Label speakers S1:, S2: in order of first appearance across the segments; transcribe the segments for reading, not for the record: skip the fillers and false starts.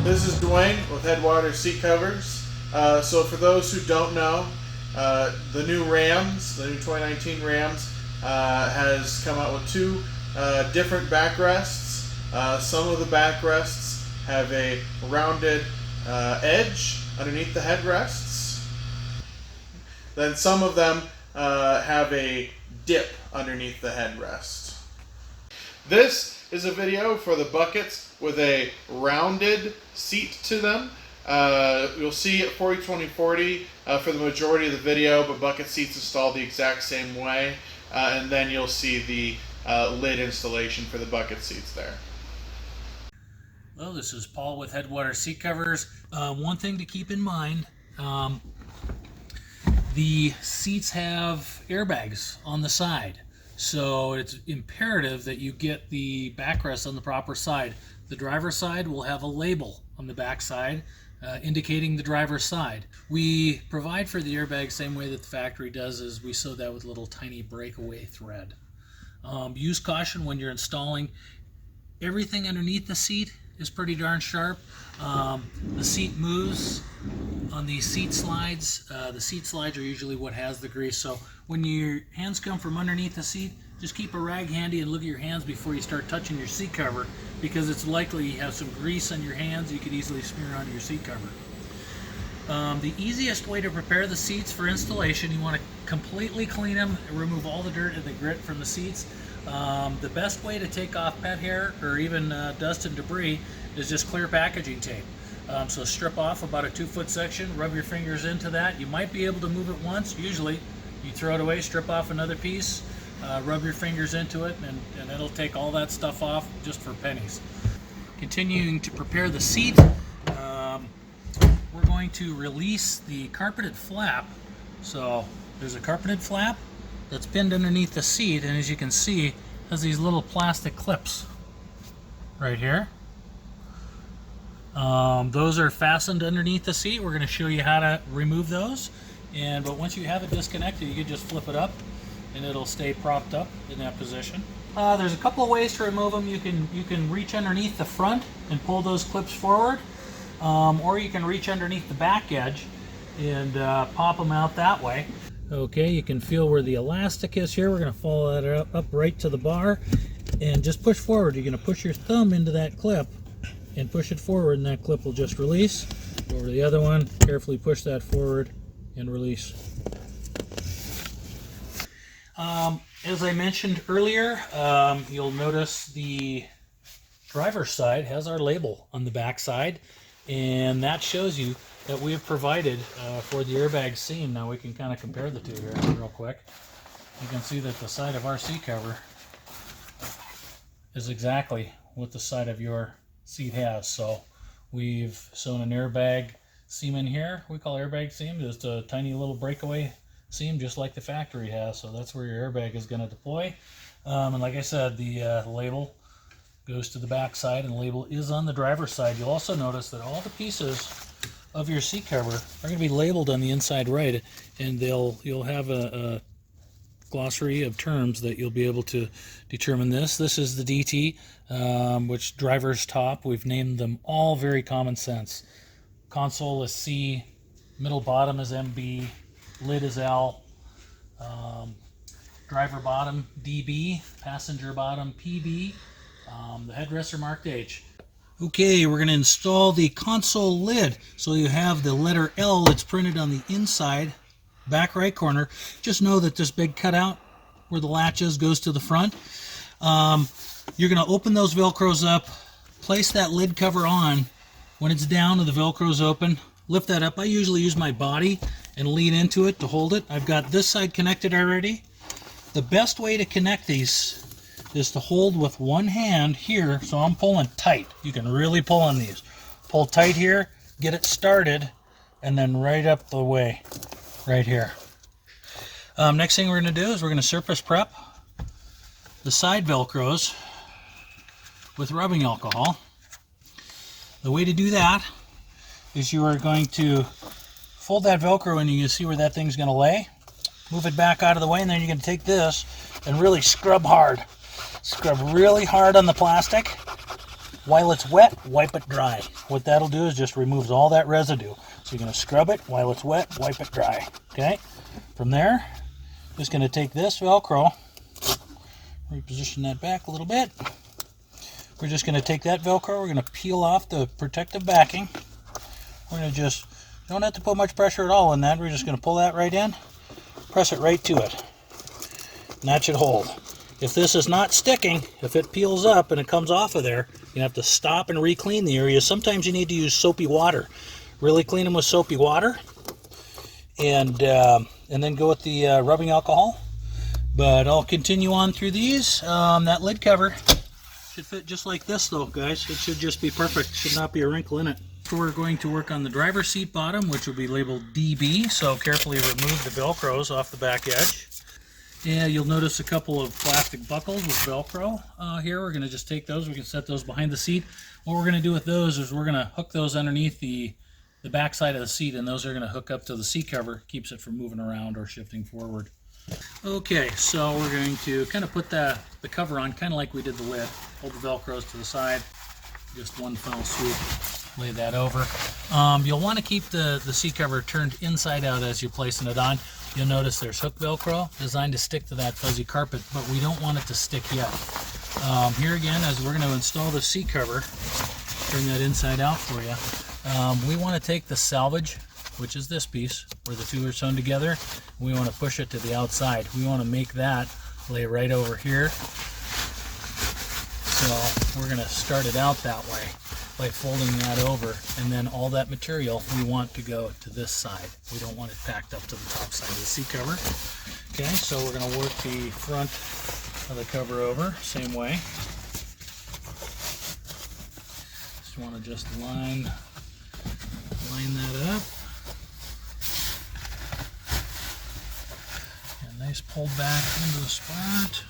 S1: This is Dwayne with Headwaters seat covers. So for those who don't know, the new Rams, the new 2019 Rams, has come out with two different backrests. Some of the backrests have a rounded edge underneath the headrests. Then some of them have a dip underneath the headrest. This is a video for the buckets with a rounded seat to them. You'll see at 40-20-40 for the majority of the video, but bucket seats installed the exact same way. And then you'll see the lid installation for the bucket seats there.
S2: Hello, this is Paul with Headwaters Seat Covers. One thing to keep in mind, the seats have airbags on the side. So it's imperative that you get the backrest on the proper side. The driver's side will have a label on the back side indicating the driver's side. We provide for the airbag same way that the factory does, is we sew that with little tiny breakaway thread. Use caution when you're installing. Everything underneath the seat is pretty darn sharp. The seat moves on these seat slides. The seat slides are usually what has the grease, so when your hands come from underneath the seat, just keep a rag handy and look at your hands before you start touching your seat cover, because it's likely you have some grease on your hands you could easily smear onto your seat cover. The easiest way to prepare the seats for installation, you want to completely clean them and remove all the dirt and the grit from the seats. The best way to take off pet hair or even dust and debris is just clear packaging tape. So strip off about a 2-foot section, rub your fingers into that. You might be able to move it once. Usually you throw it away, strip off another piece, rub your fingers into it, and it'll take all that stuff off just for pennies. Continuing to prepare the seat, we're going to release the carpeted flap. So there's a carpeted flap that's pinned underneath the seat, and as you can see, it has these little plastic clips right here. Those are fastened underneath the seat. We're going to show you how to remove those, but once you have it disconnected, you can just flip it up and it'll stay propped up in that position. There's a couple of ways to remove them. You can reach underneath the front and pull those clips forward, or you can reach underneath the back edge and pop them out that way. Okay, you can feel where the elastic is here. We're going to follow that up right to the bar and just push forward. You're going to push your thumb into that clip and push it forward, and that clip will just release. Go over to the other one, carefully push that forward and release. As I mentioned earlier, you'll notice the driver's side has our label on the back side, and that shows you that we have provided for the airbag seam. Now we can kind of compare the two here real quick. You can see that the side of our seat cover is exactly what the side of your seat has. So we've sewn an airbag seam in here. We call airbag seam just a tiny little breakaway seam, just like the factory has. So that's where your airbag is going to deploy. And like I said, the label goes to the back side, and the label is on the driver's side. You'll also notice that all the pieces of your seat cover are going to be labeled on the inside right, and you'll have a glossary of terms that you'll be able to determine this. This is the DT, which driver's top. We've named them all very common sense. Console is C, middle bottom is MB, lid is L, driver bottom DB, passenger bottom PB, the headrests are marked H. Okay, we're going to install the console lid. So you have the letter L that's printed on the inside, back right corner. Just know that this big cutout where the latch is goes to the front. You're going to open those Velcros up, place that lid cover on. When it's down and the Velcro's open, lift that up. I usually use my body and lean into it to hold it. I've got this side connected already. The best way to connect these is to hold with one hand here, so I'm pulling tight. You can really pull on these. Pull tight here, get it started, and then right up the way, right here. Next thing we're going to do is we're going to surface prep the side Velcros with rubbing alcohol. The way to do that is you are going to fold that Velcro and you can see where that thing's going to lay. Move it back out of the way, and then you're going to take this and really scrub hard. Scrub really hard on the plastic while it's wet, wipe it dry. What that'll do is just removes all that residue. So you're going to scrub it while it's wet, wipe it dry. Okay? From there, just going to take this Velcro, reposition that back a little bit. We're just going to take that Velcro, we're going to peel off the protective backing. We're going to just, don't have to put much pressure at all in that. We're just going to pull that right in, press it right to it. And that should hold. If this is not sticking, if it peels up and it comes off of there, you have to stop and re-clean the area. Sometimes you need to use soapy water. Really clean them with soapy water, and then go with the rubbing alcohol. But I'll continue on through these. That lid cover should fit just like this though, guys. It should just be perfect. Should not be a wrinkle in it. So we're going to work on the driver's seat bottom, which will be labeled DB. So carefully remove the Velcros off the back edge. Yeah, you'll notice a couple of plastic buckles with Velcro here. We're going to just take those. We can set those behind the seat. What we're going to do with those is we're going to hook those underneath the back side of the seat, and those are going to hook up to the seat cover. Keeps it from moving around or shifting forward. Okay, so we're going to kind of put the cover on, kind of like we did the lid. Hold the Velcros to the side. Just one fell swoop. Lay that over. You'll want to keep the seat cover turned inside out as you're placing it on. You'll notice there's hook Velcro designed to stick to that fuzzy carpet, but we don't want it to stick yet. Here again, as we're going to install the seat cover, turn that inside out for you. We want to take the salvage, which is this piece, where the two are sewn together. We want to push it to the outside. We want to make that lay right over here. So we're going to start it out that way by folding that over, and then all that material we want to go to this side. We don't want it packed up to the top side of the seat cover. Okay, so we're going to work the front of the cover over, same way. Just want to just line that up. And nice pull back into the spot.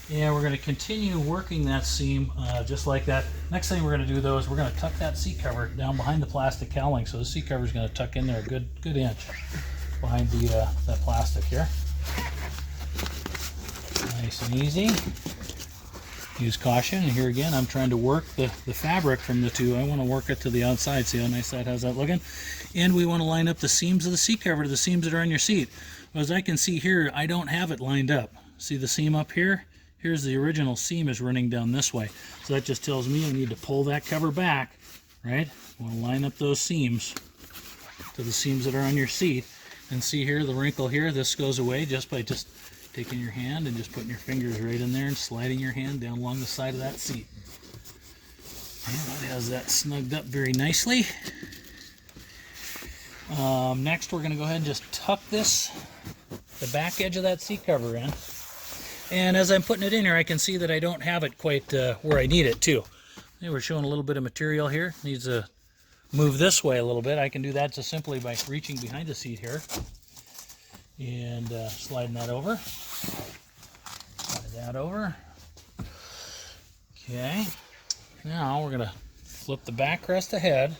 S2: Yeah, we're going to continue working that seam just like that. Next thing we're going to do though is we're going to tuck that seat cover down behind the plastic cowling. So the seat cover is going to tuck in there a good inch behind that plastic here. Nice and easy. Use caution. And here again, I'm trying to work the fabric from the two. I want to work it to the outside. See how nice that has that looking? And we want to line up the seams of the seat cover to the seams that are on your seat. As I can see here, I don't have it lined up. See the seam up here? Here's the original seam is running down this way. So that just tells me I need to pull that cover back, right? I want to line up those seams to the seams that are on your seat. And see here, the wrinkle here, this goes away just by just taking your hand and just putting your fingers right in there and sliding your hand down along the side of that seat. And that has that snugged up very nicely. Next, we're going to go ahead and just tuck the back edge of that seat cover in. And as I'm putting it in here, I can see that I don't have it quite where I need it too. Okay, we're showing a little bit of material here. Needs to move this way a little bit. I can do that just simply by reaching behind the seat here and sliding that over. Slide that over. Okay. Now we're going to flip the backrest ahead.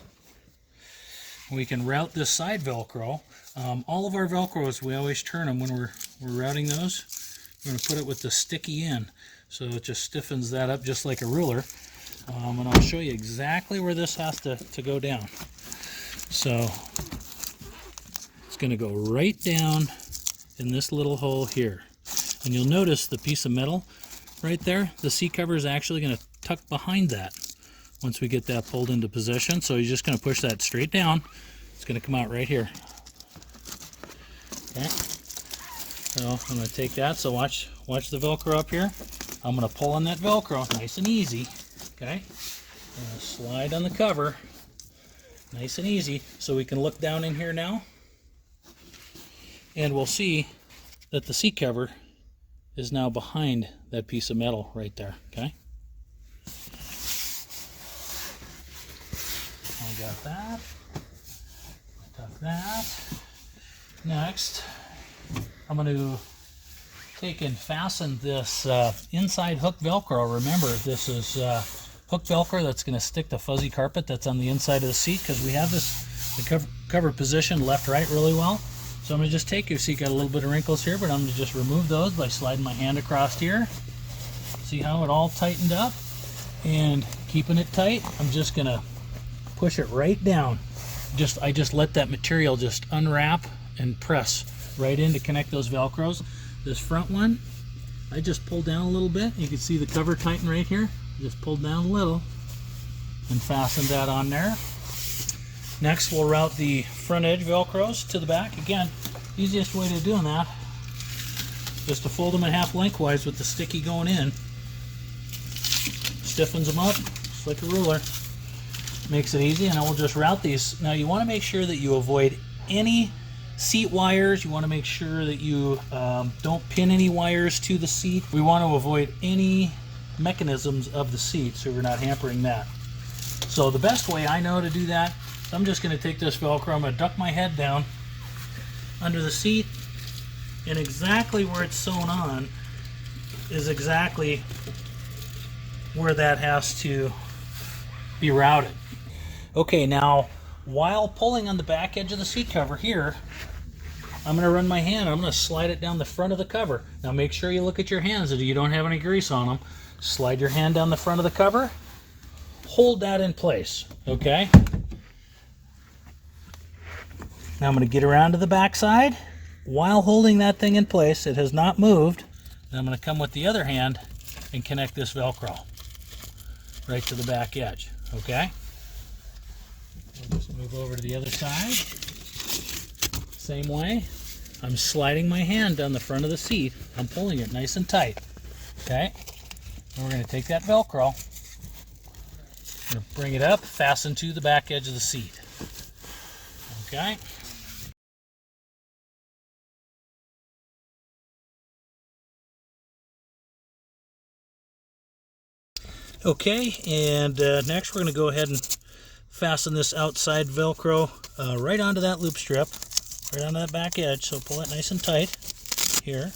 S2: We can route this side Velcro. All of our Velcros, we always turn them when we're routing those. We're going to put it with the sticky end, so it just stiffens that up just like a ruler. And I'll show you exactly where this has to go down. So it's going to go right down in this little hole here. And you'll notice the piece of metal right there, the seat cover is actually going to tuck behind that once we get that pulled into position. So you're just going to push that straight down. It's going to come out right here. Okay. So I'm going to take that, so watch the Velcro up here. I'm going to pull on that Velcro, nice and easy, okay? I'm going to slide on the cover, nice and easy, so we can look down in here now. And we'll see that the seat cover is now behind that piece of metal right there, okay? I got that. Tuck that. Next, I'm going to take and fasten this inside hook Velcro. Remember, this is hook Velcro that's going to stick to fuzzy carpet that's on the inside of the seat, because we have the cover positioned left-right really well. So I'm going to just take your seat, got a little bit of wrinkles here, but I'm going to just remove those by sliding my hand across here. See how it all tightened up? And keeping it tight, I'm just gonna push it right down. I just let that material just unwrap and press right in to connect those Velcros. This front one, I just pulled down a little bit. You can see the cover tighten right here. Just pulled down a little and fastened that on there. Next, we'll route the front edge Velcros to the back. Again, easiest way to doing that, just to fold them in half lengthwise with the sticky going in. Stiffens them up, just like a ruler. Makes it easy, and then we'll just route these. Now you want to make sure that you avoid any seat wires. You want to make sure that you don't pin any wires to the seat. We want to avoid any mechanisms of the seat so we're not hampering that. So the best way I know to do that, I'm just going to take this Velcro, I'm going to duck my head down under the seat, and exactly where it's sewn on is exactly where that has to be routed. Okay, now while pulling on the back edge of the seat cover here, I'm going to run my hand, I'm going to slide it down the front of the cover. Now make sure you look at your hands that you don't have any grease on them. Slide your hand down the front of the cover, hold that in place, okay? Now I'm going to get around to the back side. While holding that thing in place, it has not moved. And I'm going to come with the other hand and connect this Velcro right to the back edge, okay? We'll just move over to the other side. Same way. I'm sliding my hand down the front of the seat. I'm pulling it nice and tight, okay? And we're going to take that Velcro, we're going to bring it up, fasten to the back edge of the seat, okay? Okay, and next we're going to go ahead and fasten this outside Velcro right onto that loop strip, right onto that back edge, so pull it nice and tight here.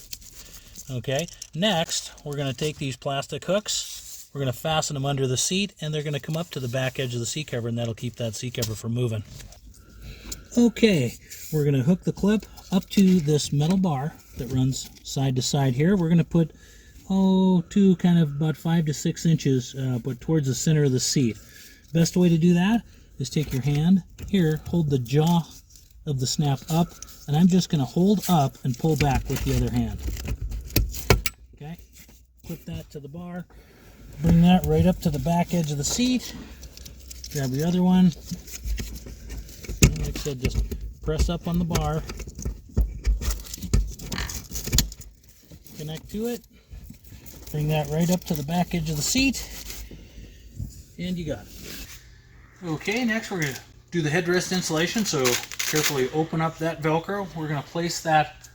S2: Okay, next we're going to take these plastic hooks, we're going to fasten them under the seat, and they're going to come up to the back edge of the seat cover, and that'll keep that seat cover from moving. Okay, we're going to hook the clip up to this metal bar that runs side to side here. We're going to put to kind of about 5 to 6 inches, but towards the center of the seat. Best way to do that is take your hand here, hold the jaw of the snap up, and I'm just going to hold up and pull back with the other hand. Okay, clip that to the bar, bring that right up to the back edge of the seat, grab the other one, and like I said, just press up on the bar, connect to it, bring that right up to the back edge of the seat, and you got it. Okay, next we're going to do the headrest installation, so carefully open up that Velcro. We're going to place that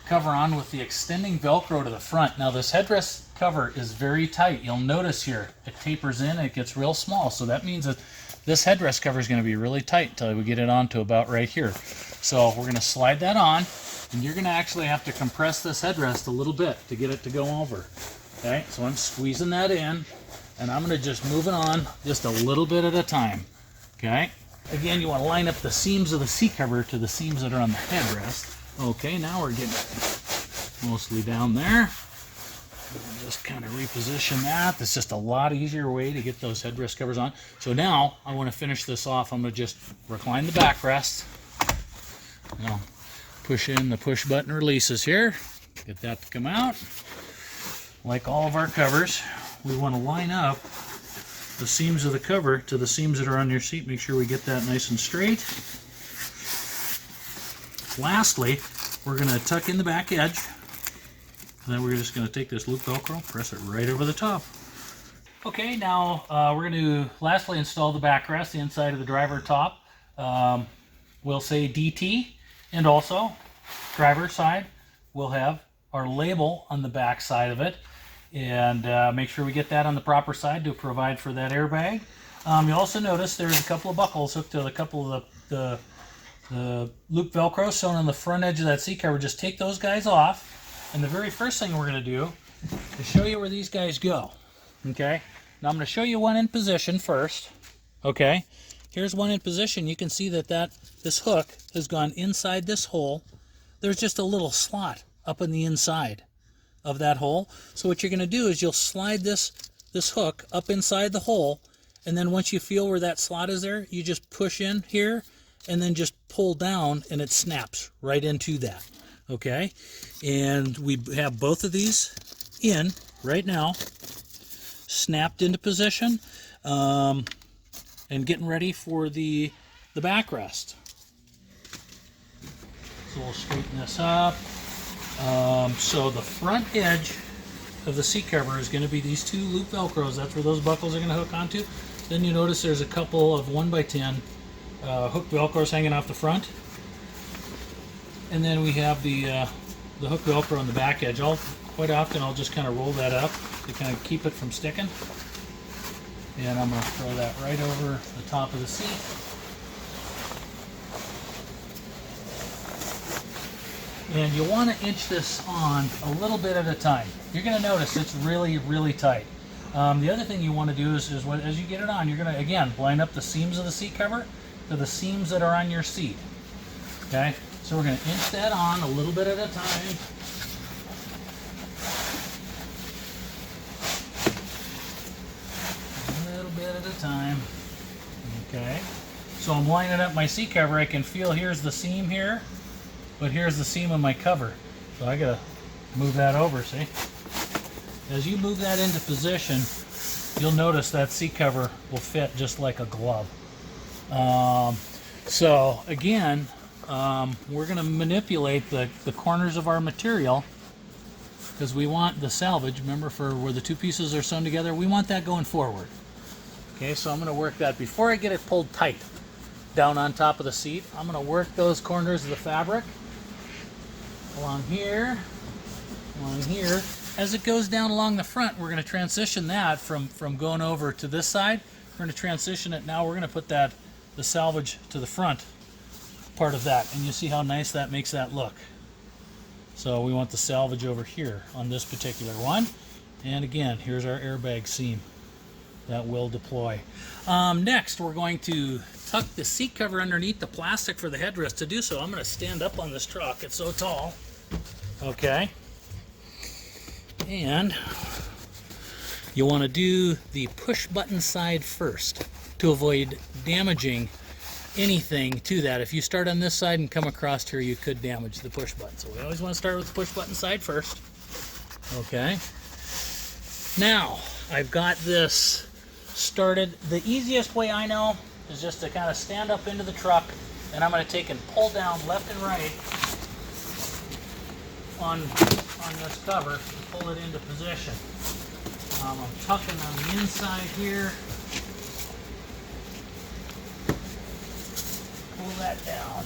S2: cover on with the extending Velcro to the front. Now this headrest cover is very tight. You'll notice here it tapers in and it gets real small, so that means that this headrest cover is going to be really tight until we get it on to about right here. So we're going to slide that on, and you're going to actually have to compress this headrest a little bit to get it to go over. Okay, so I'm squeezing that in, and I'm going to just move it on just a little bit at a time. Okay, again, you want to line up the seams of the seat cover to the seams that are on the headrest. Okay, now we're getting mostly down there. Just kind of reposition that. That's just a lot easier way to get those headrest covers on. So now I want to finish this off. I'm going to just recline the backrest. Now push in the push button releases here. Get that to come out. Like all of our covers, we want to line up the seams of the cover to the seams that are on your seat. Make sure we get that nice and straight. Lastly, we're going to tuck in the back edge. And then we're just going to take this loop Velcro, press it right over the top. Okay, now we're going to lastly install the backrest, the inside of the driver top. We'll say DT, and also driver side, we'll have our label on the back side of it. And make sure we get that on the proper side to provide for that airbag. You'll also notice there's a couple of buckles hooked to a couple of the loop Velcro sewn on the front edge of that seat cover. Just take those guys off. And the very first thing we're going to do is show you where these guys go. Okay? Now I'm going to show you one in position first. Okay? Here's one in position. You can see that this hook has gone inside this hole. There's just a little slot up on the inside of that hole. So what you're going to do is you'll slide this this hook up inside the hole, and then once you feel where that slot is there, you just push in here and then just pull down and it snaps right into that. Okay, and we have both of these in right now, snapped into position, and getting ready for the backrest. So we'll straighten this up. So the front edge of the seat cover is going to be these two loop velcros. That's where those buckles are going to hook onto. Then you notice there's a couple of 1x10 hook velcros hanging off the front, and then we have the hook velcro on the back edge. Quite often I'll just kind of roll that up to kind of keep it from sticking, and I'm going to throw that right over the top of the seat. And you want to inch this on a little bit at a time. You're going to notice it's really, really tight. The other thing you want to do is as you get it on, you're going to, again, line up the seams of the seat cover to the seams that are on your seat. Okay? So we're going to inch that on a little bit at a time. A little bit at a time. Okay? So I'm lining up my seat cover. I can feel here's the seam here, but here's the seam of my cover. So I got to move that over, see? As you move that into position, you'll notice that seat cover will fit just like a glove. So again, we're going to manipulate the corners of our material because we want the salvage, remember, for where the two pieces are sewn together, we want that going forward. Okay, so I'm going to work that before I get it pulled tight down on top of the seat. I'm going to work those corners of the fabric along here, along here. As it goes down along the front, we're going to transition that from going over to this side. We're going to transition it now. We're going to put the salvage to the front part of that, and you see how nice that makes that look. So we want the salvage over here on this particular one. And again, here's our airbag seam that will deploy. Next, we're going to tuck the seat cover underneath the plastic for the headrest. To do so, I'm going to stand up on this truck. It's so tall. Okay. And you want to do the push button side first to avoid damaging anything to that. If you start on this side and come across here, you could damage the push button. So we always want to start with the push button side first. Okay. Now, I've got this started. The easiest way I know is just to kind of stand up into the truck, and I'm going to take and pull down left and right on this cover and pull it into position. I'm tucking on the inside here. Pull that down.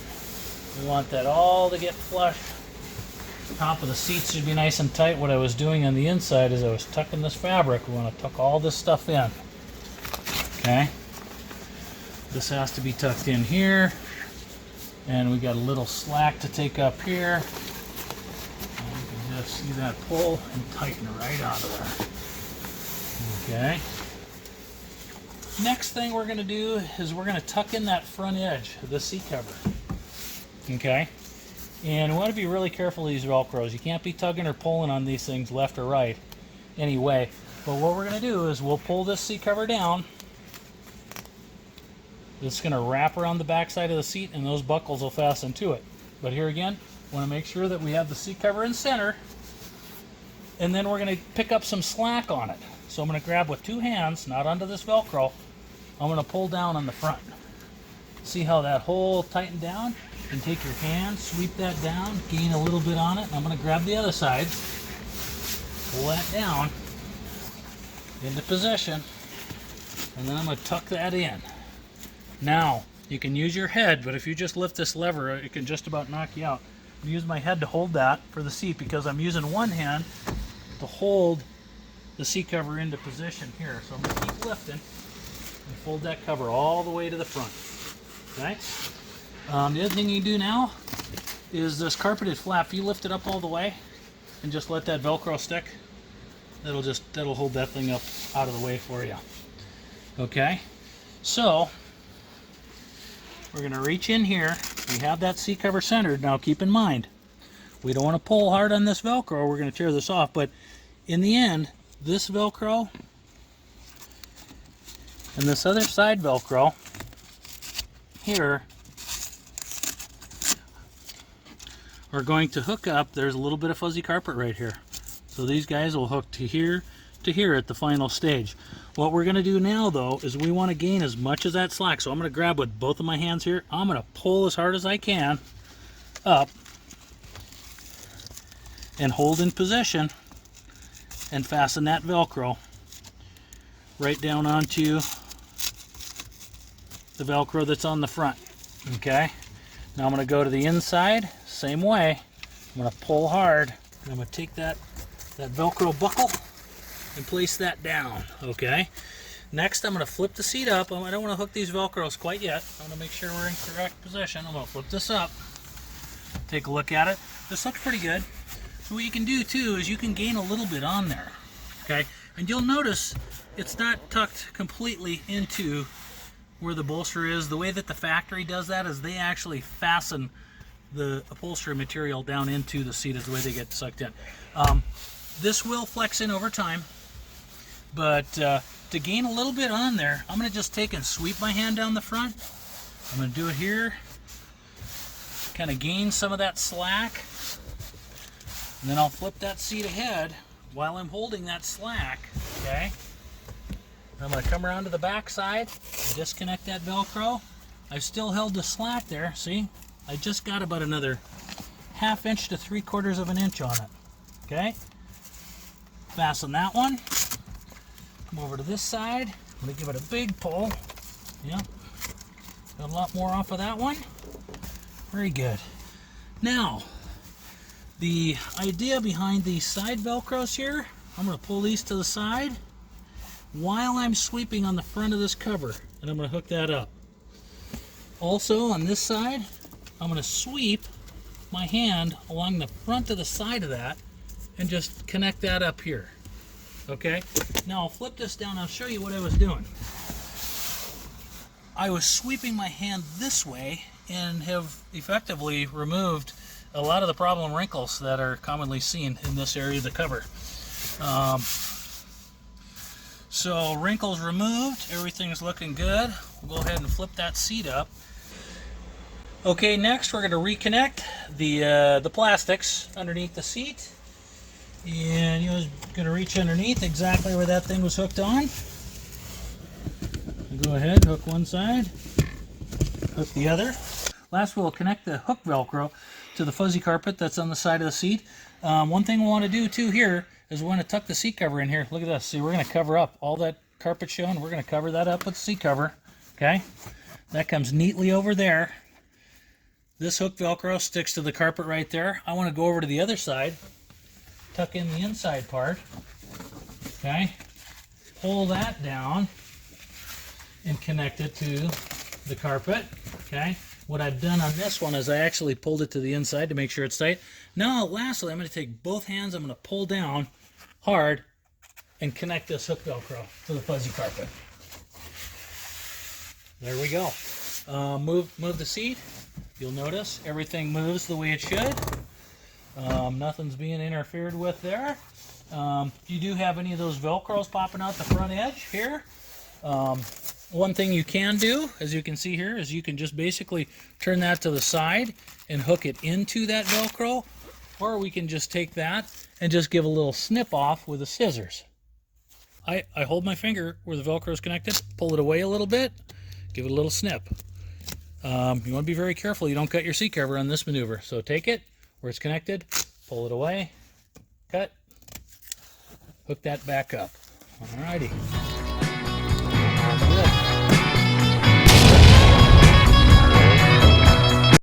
S2: We want that all to get flush. The top of the seat should be nice and tight. What I was doing on the inside is I was tucking this fabric. We want to tuck all this stuff in. Okay. This has to be tucked in here. And we got a little slack to take up here. Just see that pull and tighten it right out of there. Okay. Next thing we're going to do is we're going to tuck in that front edge of the seat cover. Okay. And we want to be really careful of these Velcros. You can't be tugging or pulling on these things left or right anyway. But what we're going to do is we'll pull this seat cover down. It's going to wrap around the back side of the seat and those buckles will fasten to it. But here again, want to make sure that we have the seat cover in center, and then we're going to pick up some slack on it. So I'm going to grab with two hands, not onto this Velcro, I'm going to pull down on the front. See how that hole tightened down? And take your hand, sweep that down, gain a little bit on it, and I'm going to grab the other side, pull that down into position, and then I'm going to tuck that in. Now, you can use your head, but if you just lift this lever, it can just about knock you out. I use my head to hold that for the seat because I'm using one hand to hold the seat cover into position here. So I'm going to keep lifting and fold that cover all the way to the front. Okay? The other thing you can do now is this carpeted flap. If you lift it up all the way and just let that Velcro stick, that'll hold that thing up out of the way for you. Okay? So we're going to reach in here. We have that seat cover centered. Now keep in mind, we don't want to pull hard on this Velcro. We're going to tear this off. But in the end, this Velcro And this other side Velcro here, we're going to hook up. There's a little bit of fuzzy carpet right here. So these guys will hook to here at the final stage. What we're going to do now, though, is we want to gain as much as that slack. So I'm going to grab with both of my hands here. I'm going to pull as hard as I can up and hold in position and fasten that Velcro right down onto the Velcro that's on the front. Okay, now I'm going to go to the inside, same way. I'm going to pull hard, and I'm going to take that Velcro buckle and place that down. Okay, next I'm going to flip the seat up. I don't want to hook these Velcros quite yet. I want to make sure we're in correct position. I'm going to flip this up, take a look at it. This looks pretty good. So what you can do too is you can gain a little bit on there. Okay, and you'll notice it's not tucked completely into where the bolster is. The way that the factory does that is they actually fasten the upholstery material down into the seat, is the way they get sucked in. This will flex in over time, but to gain a little bit on there, I'm going to just take and sweep my hand down the front. I'm going to do it here, kind of gain some of that slack, and then I'll flip that seat ahead while I'm holding that slack. Okay, I'm going to come around to the back side, disconnect that Velcro. I've still held the slack there. See, I just got about another 1/2 inch to 3/4 of an inch on it. Okay, fasten that one. Come over to this side. I'm going to give it a big pull. Yep, got a lot more off of that one. Very good. Now, the idea behind these side Velcros here, I'm going to pull these to the side while I'm sweeping on the front of this cover, and I'm going to hook that up. Also on this side, I'm going to sweep my hand along the front of the side of that and just connect that up here. Okay, now I'll flip this down. I'll show you what I was doing. I was sweeping my hand this way and have effectively removed a lot of the problem wrinkles that are commonly seen in this area of the cover. So wrinkles removed, everything's looking good. We'll go ahead and flip that seat up. Okay, next we're going to reconnect the plastics underneath the seat. And you're going to reach underneath exactly where that thing was hooked on. Go ahead, hook one side, hook the other. Last, we'll connect the hook Velcro to the fuzzy carpet that's on the side of the seat. One thing we want to do too here is we want to tuck the seat cover in here. Look at this. See, we're going to cover up all that carpet showing. We're going to cover that up with the seat cover. Okay, that comes neatly over there. This hook Velcro sticks to the carpet right there. I want to go over to the other side, tuck in the inside part. Okay, pull that down and connect it to the carpet. Okay, what I've done on this one is I actually pulled it to the inside to make sure it's tight. Now lastly, I'm going to take both hands, I'm going to pull down hard and connect this hook Velcro to the fuzzy carpet. There we go. Move the seat. You'll notice everything moves the way it should. Nothing's being interfered with there. You do have any of those Velcros popping out the front edge here. One thing you can do, as you can see here, is you can just basically turn that to the side and hook it into that Velcro, or we can just take that and just give a little snip off with the scissors. I hold my finger where the Velcro is connected, pull it away a little bit, give it a little snip. You want to be very careful you don't cut your seat cover on this maneuver. So take it where it's connected, pull it away, cut, hook that back up. Alrighty.